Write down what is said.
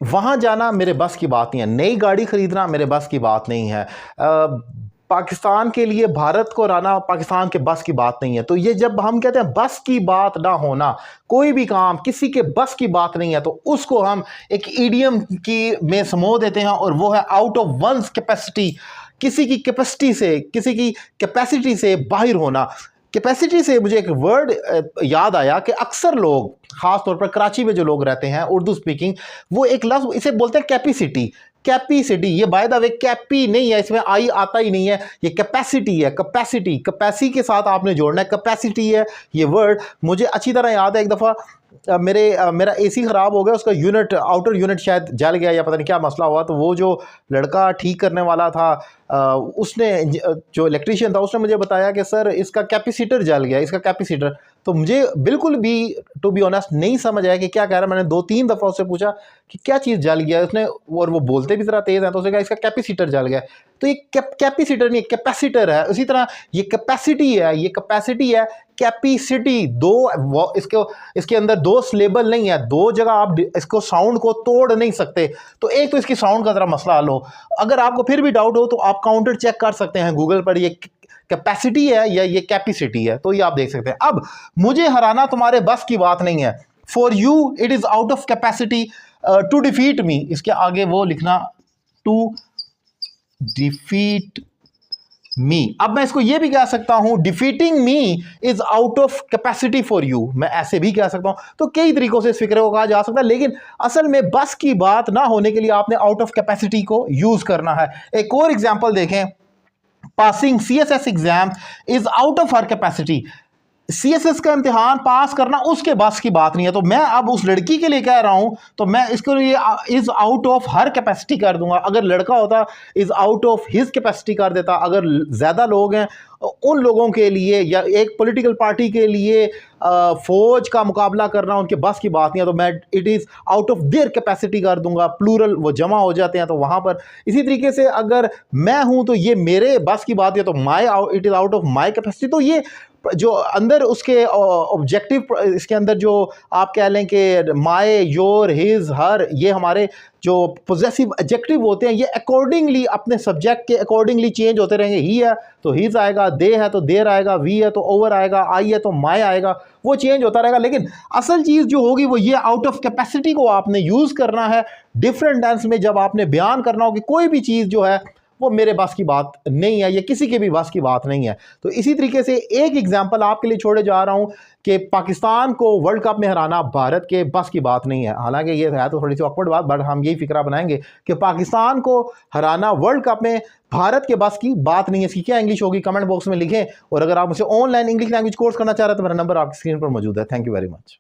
वहाँ जाना मेरे बस की बात नहीं है, नई गाड़ी खरीदना मेरे बस की बात नहीं है, पाकिस्तान के लिए भारत को हराना पाकिस्तान के बस की बात नहीं है। तो ये जब हम कहते हैं बस की बात ना होना, कोई भी काम किसी के बस की बात नहीं है, तो उसको हम एक ईडियम की में समो देते हैं, और वो है आउट ऑफ वंस कैपेसिटी, किसी की कैपेसिटी से, किसी की कैपेसिटी से बाहर होना। कैपेसिटी से मुझे एक वर्ड याद आया कि अक्सर लोग, खास तौर पर कराची में जो लोग रहते हैं उर्दू स्पीकिंग, वो एक लफ्ज़ इसे बोलते हैं कैपेसिटी। कैपेसिटी, ये बाय द वे कैपी नहीं है, इसमें आई आता ही नहीं है, ये कैपेसिटी है। कैपेसिटी, कैपेसिटी के साथ आपने जोड़ना है, कैपेसिटी है ये वर्ड। मुझे अच्छी तरह याद है, एक दफ़ा मेरा एसी ख़राब हो गया, उसका यूनिट, आउटर यूनिट शायद जल गया या पता नहीं क्या मसला हुआ, तो वो जो लड़का ठीक करने वाला था, उसने, जो इलेक्ट्रीशियन था, उसने मुझे बताया कि सर इसका कैपेसिटर जल गया, इसका कैपेसिटर। तो मुझे बिल्कुल भी, टू बी ऑनेस्ट, नहीं समझ आया कि क्या कह रहा है। मैंने 2-3 दफ़ा उससे पूछा कि क्या चीज़ जल गया उसने, और वो बोलते भी ज़रा तेज़ हैं, तो उसने कहा इसका कैपेसिटर जल गया। तो ये कैपेसिटर नहीं, कैपेसिटर है। उसी तरह ये कैपेसिटी है, ये कैपेसिटी है, कैपेसिटी दो, इसके अंदर दो सिलेबल नहीं है, दो जगह आप इसको साउंड को तोड़ नहीं सकते। तो एक तो इसकी साउंड का ज़रा मसला हल हो। अगर आपको फिर भी डाउट हो तो आप काउंटर चेक कर सकते हैं गूगल पर, ये कैपेसिटी है या ये कैपेसिटी है, तो ये आप देख सकते हैं। अब मुझे हराना तुम्हारे बस की बात नहीं है। For you it is out of capacity to defeat me, इसके आगे वो लिखना, टू डिफीट मी। अब मैं इसको ये भी कह सकता हूं, defeating me is out of capacity for you, मैं ऐसे भी कह सकता हूं। तो कई तरीकों से इस फिक्रे को कहा जा सकता है, लेकिन असल में बस की बात ना होने के लिए आपने आउट ऑफ कैपेसिटी को यूज करना है। एक और एग्जांपल देखें, passing CSS exam is out of her capacity. CSS का इम्तिहान पास करना उसके बस की बात नहीं है। तो मैं अब उस लड़की के लिए कह रहा हूं, तो मैं इसके लिए is out of her capacity कर दूंगा। अगर लड़का होता is out of his capacity कर देता। अगर ज़्यादा लोग हैं, उन लोगों के लिए, या एक पॉलिटिकल पार्टी के लिए फौज का मुकाबला करना उनके बस की बात नहीं है, तो मैं it is out of their capacity कर दूंगा। प्लूरल वो जमा हो जाते हैं तो वहाँ पर। इसी तरीके से अगर मैं हूँ तो ये मेरे बस की बात है, तो it is out of my capacity. तो ये जो अंदर उसके ऑब्जेक्टिव, इसके अंदर जो आप कह लें कि माय, योर, हिज, हर, ये हमारे जो पोजेसिव एडजेक्टिव होते हैं, ये अकॉर्डिंगली अपने सब्जेक्ट के अकॉर्डिंगली चेंज होते रहेंगे। ही है तो हिज आएगा, दे है तो देर आएगा, वी है तो ओवर आएगा, आई है तो माय आएगा, वो चेंज होता रहेगा। लेकिन असल चीज़ जो होगी वो ये आउट ऑफ कैपेसिटी को आपने यूज़ करना है डिफरेंट टेंस में, जब आपने बयान करना हो कि कोई भी चीज़ जो है वो मेरे बस की बात नहीं है, ये किसी के भी बस की बात नहीं है। तो इसी तरीके से एक एग्जांपल आपके लिए छोड़े जा रहा हूं कि पाकिस्तान को वर्ल्ड कप में हराना भारत के बस की बात नहीं है। हालांकि ये है तो थोड़ी सी ऑकवर्ड बात, बट हम यही फिक्रा बनाएंगे कि पाकिस्तान को हराना वर्ल्ड कप में भारत के बस की बात नहीं है। इसकी क्या इंग्लिश होगी कमेंट बॉक्स में लिखें। और अगर आप मुझसे ऑनलाइन इंग्लिश लैंग्वेज कोर्स करना चाह रहे हैं तो मेरा नंबर आपकी स्क्रीन पर मौजूद है। Thank you very much.